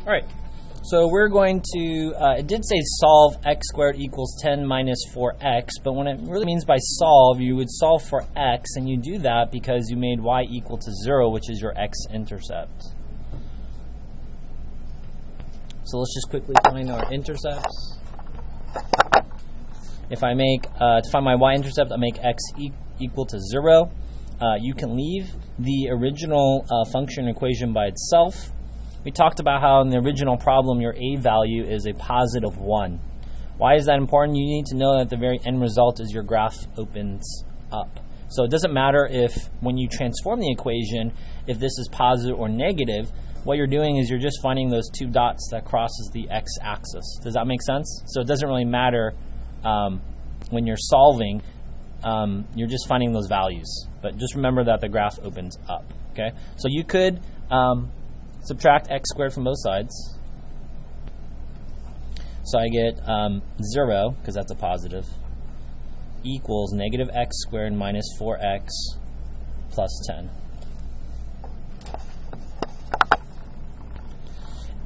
All right, so we're going to, it did say solve x squared equals 10 minus 4x, but when it really means by solve, you would solve for x, and you do that because you made y equal to 0, which is your x-intercept. So let's just quickly find our intercepts. If I make, to find my y-intercept, I make x equal to 0. You can leave the original function equation by itself. We talked about how in the original problem your a value is a positive 1. Why is that important? You need to know that the very end result is your graph opens up. So it doesn't matter if when you transform the equation, if this is positive or negative, what you're doing is you're just finding those two dots that crosses the x-axis. Does that make sense? So it doesn't really matter when you're solving, you're just finding those values. But just remember that the graph opens up. Okay, so you could subtract x squared from both sides. So I get 0, because that's a positive, equals negative x squared minus 4x plus 10.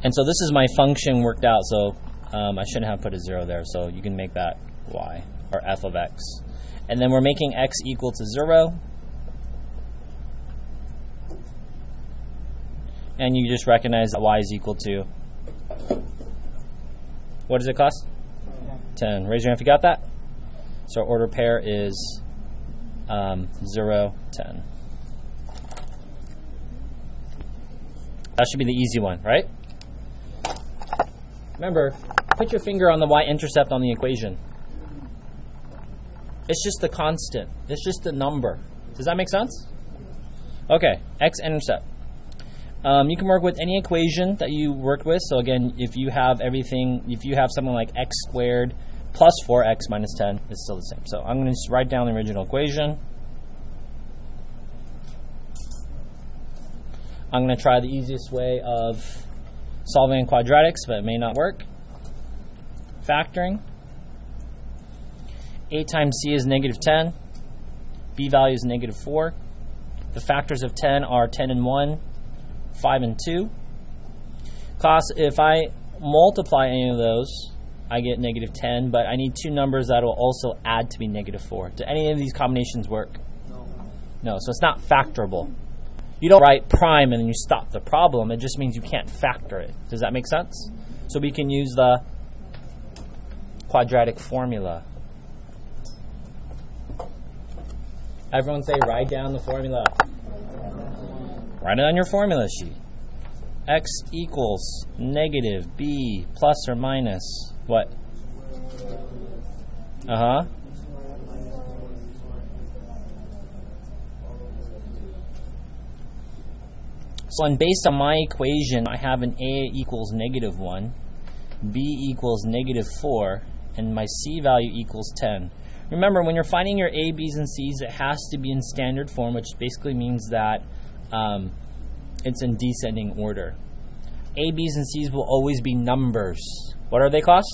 And so this is my function worked out, so I shouldn't have put a 0 there, so you can make that y, or f of x. And then we're making x equal to 0. And you just recognize that y is equal to, what does it cost? 10. Raise your hand if you got that. So our order pair is 0, 10. That should be the easy one, right? Remember, put your finger on the y-intercept on the equation. It's just the constant. It's just the number. Does that make sense? Okay, x-intercept. You can work with any equation that you worked with. So again, if you have everything, if you have something like x squared plus 4x minus 10, it's still the same. So I'm going to just write down the original equation. I'm going to try the easiest way of solving quadratics, but it may not work. Factoring. A times c is negative 10. B value is negative 4. The factors of 10 are 10 and 1. 5 and 2. If I multiply any of those, I get negative 10, but I need two numbers that will also add to be negative 4. Do any of these combinations work? No, so it's not factorable. You don't write prime and then you stop the problem. It just means you can't factor it. Does that make sense? So we can use the quadratic formula. Everyone say, write down the formula. Write it on your formula sheet. X equals negative b plus or minus what? So and based on my equation, I have an a equals negative 1, b equals negative 4, and my c value equals 10. Remember, when you're finding your a, b's, and c's, it has to be in standard form, which basically means that it's in descending order. A, B's, and C's will always be numbers. What are they, class?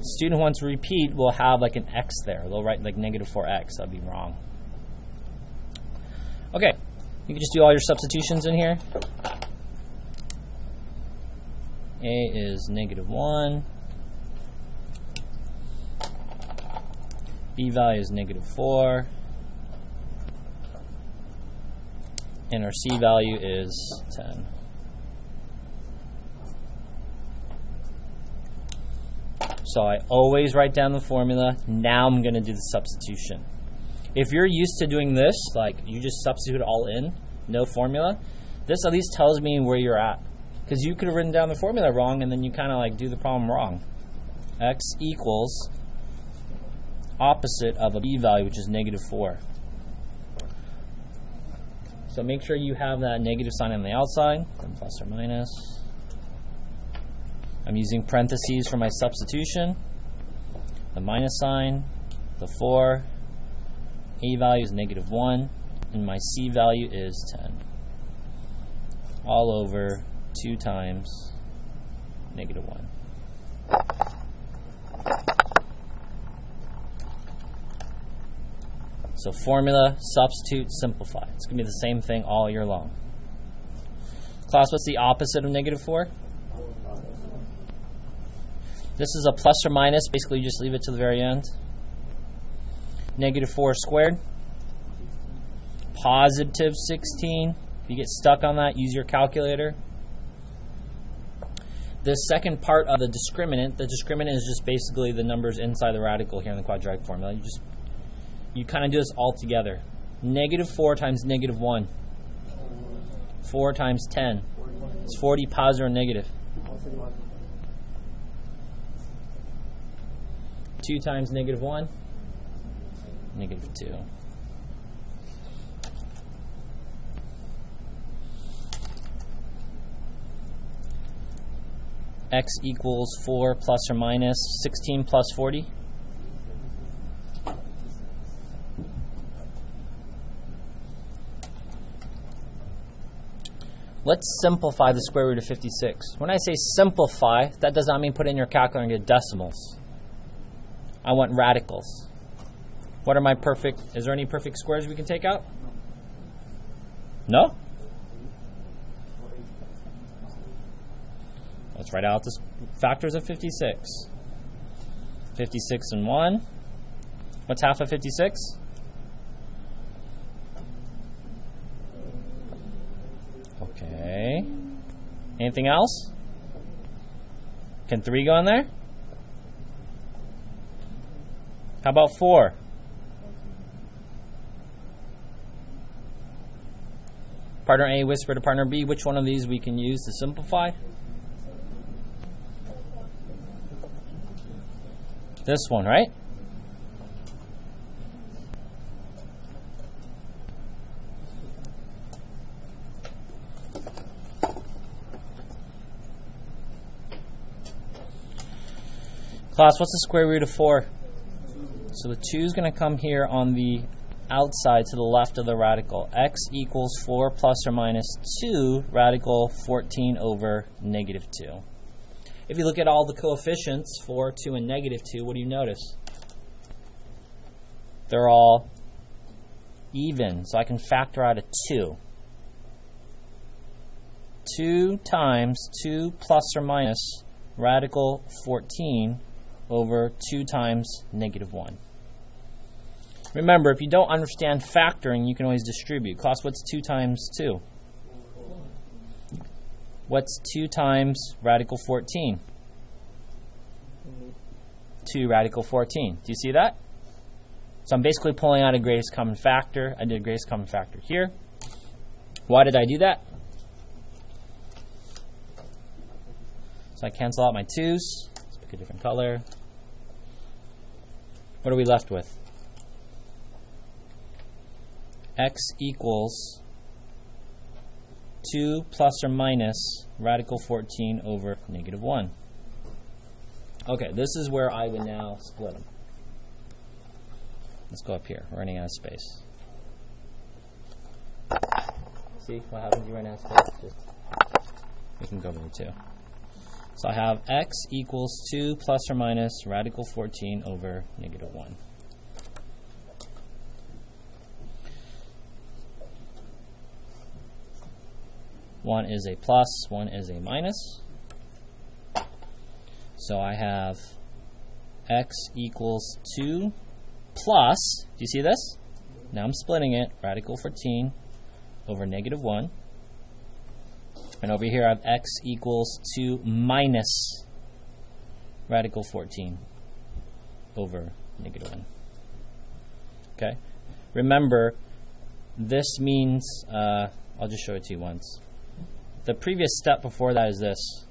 Student who wants to repeat will have like an X there. They'll write like negative 4X. That'd be wrong. Okay, you can just do all your substitutions in here. A is negative 1. B value is negative 4. And our C value is 10. So I always write down the formula. Now I'm going to do the substitution. If you're used to doing this, like you just substitute it all in, no formula, this at least tells me where you're at. Because you could have written down the formula wrong and then you kind of like do the problem wrong. X equals opposite of a B value, which is negative 4. So make sure you have that negative sign on the outside, then plus or minus. I'm using parentheses for my substitution. The minus sign, the 4, A value is negative 1, and my C value is 10. All over 2 times negative 1. So formula, substitute, simplify. It's going to be the same thing all year long. Class, what's the opposite of negative 4? This is a plus or minus. Basically, you just leave it to the very end. Negative 4 squared. Positive 16. If you get stuck on that, use your calculator. The second part of the discriminant is just basically the numbers inside the radical here in the quadratic formula. You kind of do this all together. Negative 4 times negative 1. 4 times 10. It's 40 positive or negative. 2 times negative 1. Negative 2. X equals 4 plus or minus 16 plus 40. Let's simplify the square root of 56. When I say simplify, that does not mean put in your calculator and get decimals. I want radicals. What are my perfect? Is there any perfect squares we can take out? No? Let's write out the factors of 56. 56 and 1. What's half of 56? Okay. Anything else? Can 3 go in there? How about 4? Partner A whisper to partner B, which one of these we can use to simplify? This one, right? Class, what's the square root of 4? So the 2 is going to come here on the outside to the left of the radical. X equals 4 plus or minus 2 radical 14 over negative 2. If you look at all the coefficients, 4, 2, and negative 2, what do you notice? They're all even, so I can factor out a 2. 2 times 2 plus or minus radical 14 over 2 times negative 1. Remember, if you don't understand factoring, you can always distribute. Class, what's 2 times 2? What's 2 times radical 14? 2 radical 14. Do you see that? So I'm basically pulling out a greatest common factor. I did a greatest common factor here. Why did I do that? So I cancel out my 2's. Let's pick a different color. What are we left with? X equals 2 plus or minus radical 14 over negative 1. Okay, this is where I would now split them. Let's go up here. We're running out of space. See what happens when you run out of space? We can go over here too. So I have x equals 2 plus or minus radical 14 over negative 1. One is a plus, one is a minus. So I have x equals 2 plus, do you see this? Now I'm splitting it, radical 14 over negative 1. And over here I have x equals 2 minus radical 14 over negative 1. Okay? Remember, this means, I'll just show it to you once. The previous step before that is this.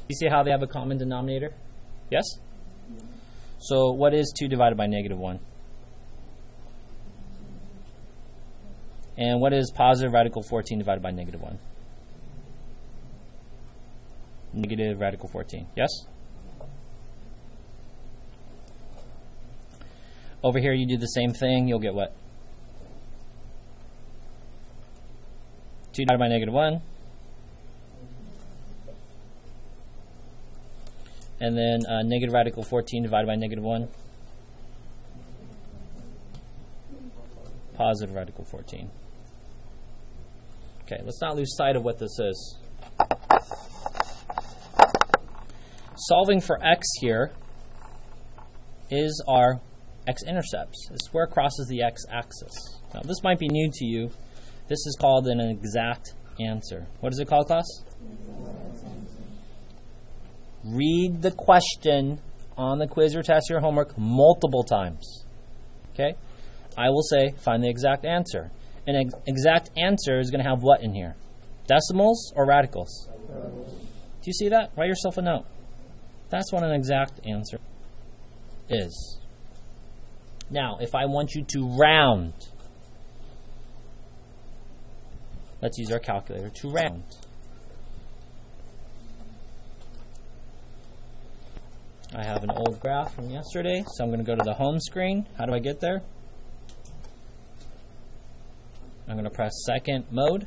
You see how they have a common denominator? Yes? So what is 2 divided by negative 1? And what is positive radical 14 divided by negative 1? Negative radical 14. Yes? Over here you do the same thing. You'll get what? 2 divided by negative 1. And then negative radical 14 divided by negative 1. Positive radical 14. Okay, let's not lose sight of what this is. Solving for x here is our x-intercepts. It's where it crosses the x-axis. Now, this might be new to you. This is called an exact answer. What is it called, class? Read the question on the quiz or test or homework multiple times. Okay? I will say, find the exact answer. An exact answer is going to have what in here? Decimals or radicals? Do you see that? Write yourself a note. That's what an exact answer is. Now, if I want you to round, let's use our calculator to round. I have an old graph from yesterday, so I'm going to go to the home screen. How do I get there? I'm going to press second mode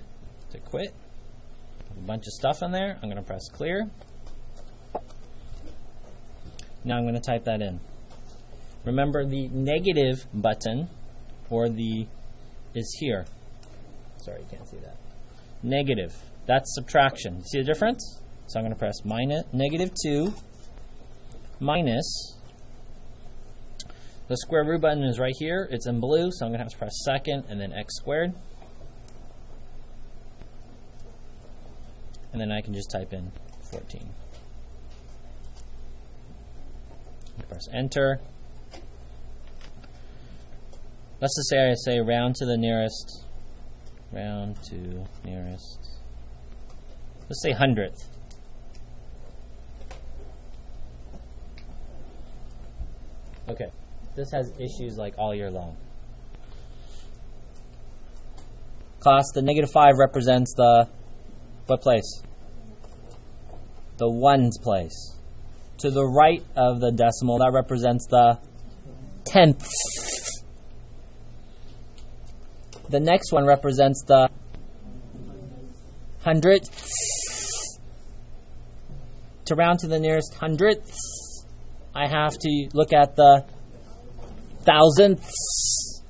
to quit. A bunch of stuff in there. I'm going to press clear. Now I'm going to type that in. Remember, the negative button is here. Sorry, you can't see that. Negative. That's subtraction. See the difference? So I'm going to press -2 minus. The square root button is right here. It's in blue, so I'm going to have to press second and then x squared. And then I can just type in 14. Press enter. Let's just say I say round to nearest. Let's say 100th. Okay, this has issues like all year long. Class, the -5 represents the what place? The ones place. To the right of the decimal, that represents the tenths. The next one represents the hundredths. To round to the nearest hundredths, I have to look at the thousandths.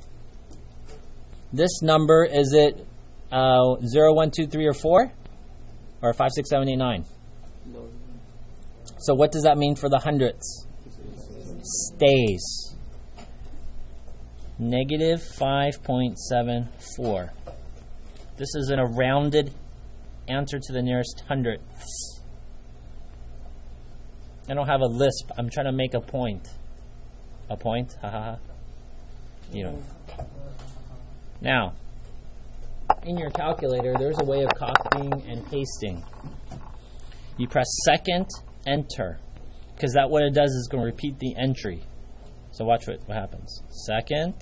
This number, is it 0, 1, 2, 3, or 4? Or 5, 6, 7, 8, 9? So what does that mean for the hundredths? Stays. -5.74. This is in a rounded answer to the nearest hundredths. I don't have a lisp. I'm trying to make a point. A point? Ha ha ha. You know. Now, in your calculator, there's a way of copying and pasting. You press second, enter. Because that what it does is going to repeat the entry. So watch what happens. Second,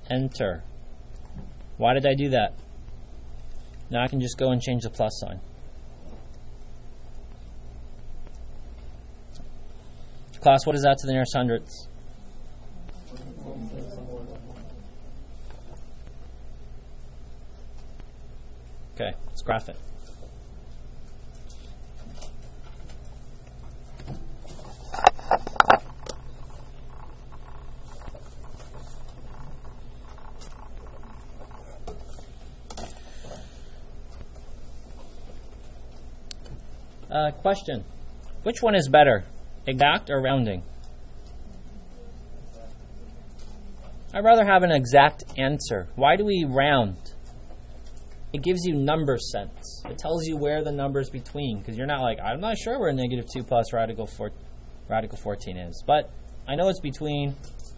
enter. Why did I do that? Now I can just go and change the plus sign. Class, what is that to the nearest hundredths? Okay, let's graph it. Question. Which one is better, exact or rounding? I'd rather have an exact answer. Why do we round? It gives you number sense. It tells you where the numbers between, because you're not like, I'm not sure where -2 plus radical 14 is, but I know it's between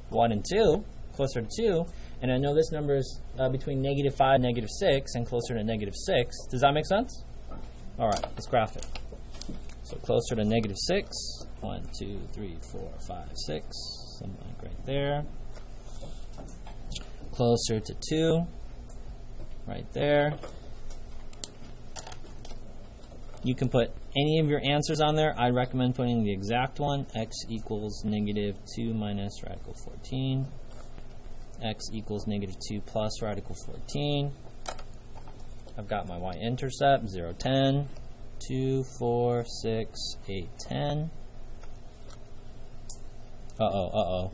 1 and 2, closer to 2, and I know this number is between -5 and -6, and closer to -6. Does that make sense? All right, let's graph it. So closer to -6, 1, 2, 3, 4, 5, 6, something like right there. Closer to 2, right there. You can put any of your answers on there. I recommend putting the exact one, x equals -2 minus radical 14, x equals -2 plus radical 14. I've got my y-intercept, 0, 10, 2, 4, 6, 8, 10. Uh-oh.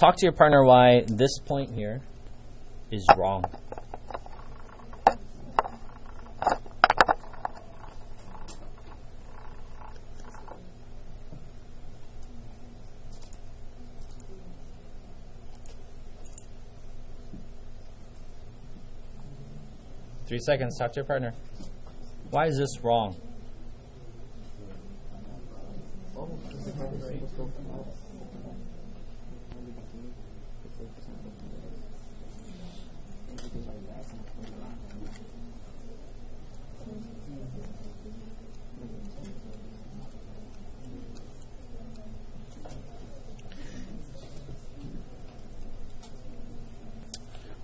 talk to your partner why this point here is wrong. Three seconds, talk to your partner. Why is this wrong?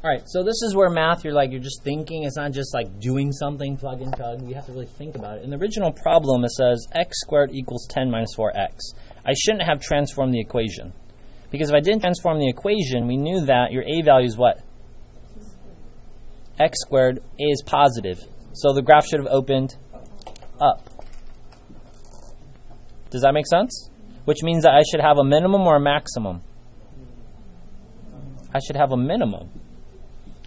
All right, so this is where math, you're just thinking. It's not just like doing something, plug and chug. You have to really think about it. In the original problem, it says x squared equals 10 minus 4x. I shouldn't have transformed the equation. Because if I didn't transform the equation, we knew that your a value is what? X squared, a is positive. So the graph should have opened up. Does that make sense? Which means that I should have a minimum or a maximum? I should have a minimum.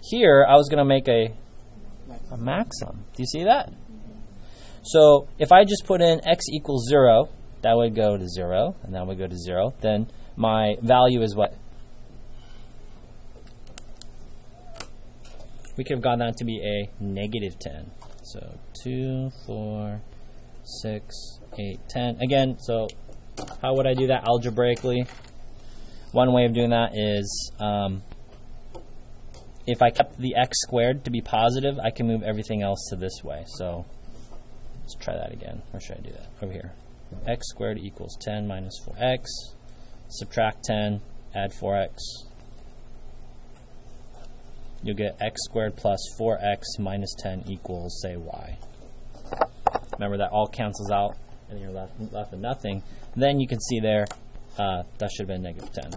Here, I was going to make a maximum. Do you see that? So if I just put in x equals 0, that would go to 0, and that would go to 0. Then my value is what? We could have gotten that to be a negative 10. So 2, 4, 6, 8, 10. Again, so how would I do that algebraically? One way of doing that is if I kept the x squared to be positive, I can move everything else to this way. So let's try that again. Where should I do that? Over here. X squared equals 10 minus 4x. Subtract 10, add 4x. You'll get x squared plus 4x minus 10 equals, say, y. Remember, that all cancels out, and you're left with nothing. Then you can see there, that should have been negative 10.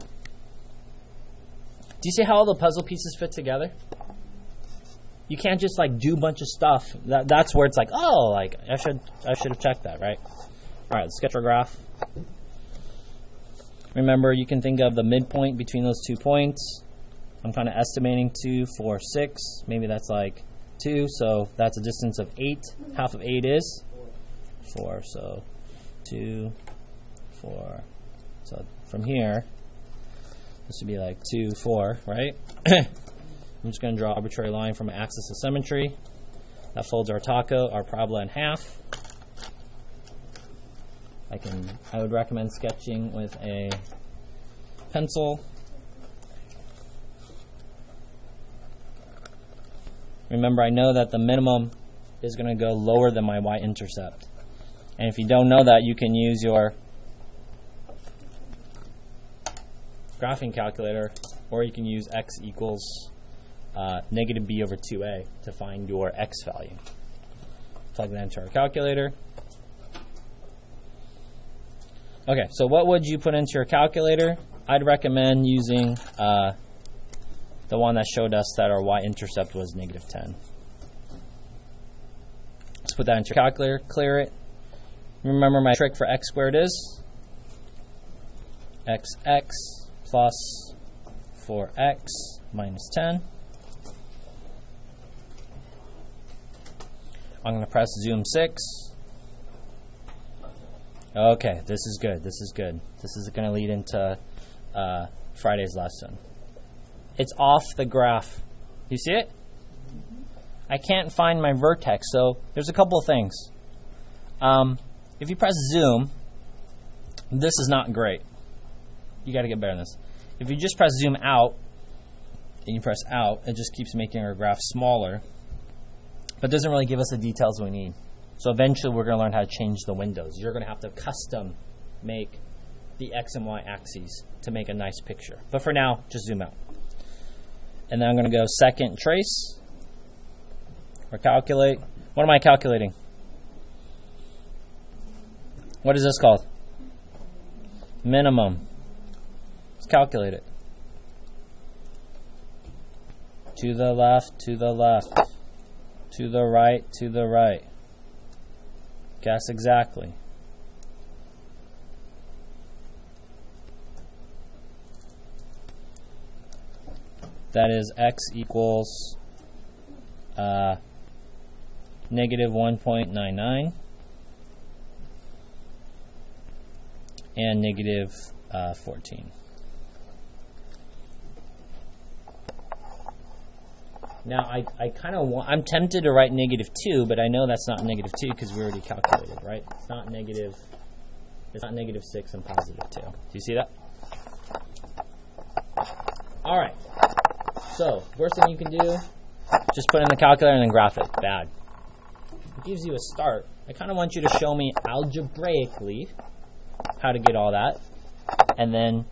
Do you see how all the puzzle pieces fit together? You can't just do a bunch of stuff. That's where it's like, oh, I should have checked that, right? All right, let's sketch our graph. Remember, you can think of the midpoint between those 2 points. I'm kind of estimating 2, 4, 6. Maybe that's 2, so that's a distance of 8. Half of 8 is 4, so 2, 4. So from here, this would be 2, 4, right? I'm just going to draw an arbitrary line from an axis of symmetry. That folds our taco, our parabola in half. I would recommend sketching with a pencil. Remember, I know that the minimum is going to go lower than my y-intercept. And if you don't know that, you can use your graphing calculator, or you can use x equals negative b over 2a to find your x value. Plug that into our calculator. Okay, so what would you put into your calculator? I'd recommend using the one that showed us that our y-intercept was negative 10. Let's put that into your calculator, clear it. Remember, my trick for x squared is xx plus 4x minus 10. I'm going to press zoom 6. Okay, this is good. This is good. This is going to lead into Friday's lesson. It's off the graph. You see it? I can't find my vertex, so there's a couple of things. If you press zoom, this is not great. You got to get better than this. If you just press zoom out, and you press out, it just keeps making our graph smaller, but doesn't really give us the details we need. So eventually we're going to learn how to change the windows. You're going to have to custom make the x and y axes to make a nice picture. But for now, just zoom out. And then I'm going to go second trace, or calculate. What am I calculating? What is this called? Minimum. Let's calculate it. To the left, to the left. To the right, to the right. Guess exactly. that is x equals negative 1.99 and negative 14. Now I kind of want, I'm tempted to write negative 2, but I know that's not negative 2 because we already calculated, right? It's not negative 6 and positive 2. Do you see that? All right. So first thing you can do, just put in the calculator and then graph it. Bad. It gives you a start. I kind of want you to show me algebraically how to get all that, and then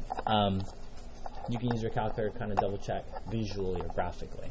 you can use your calculator to kind of double check visually or graphically.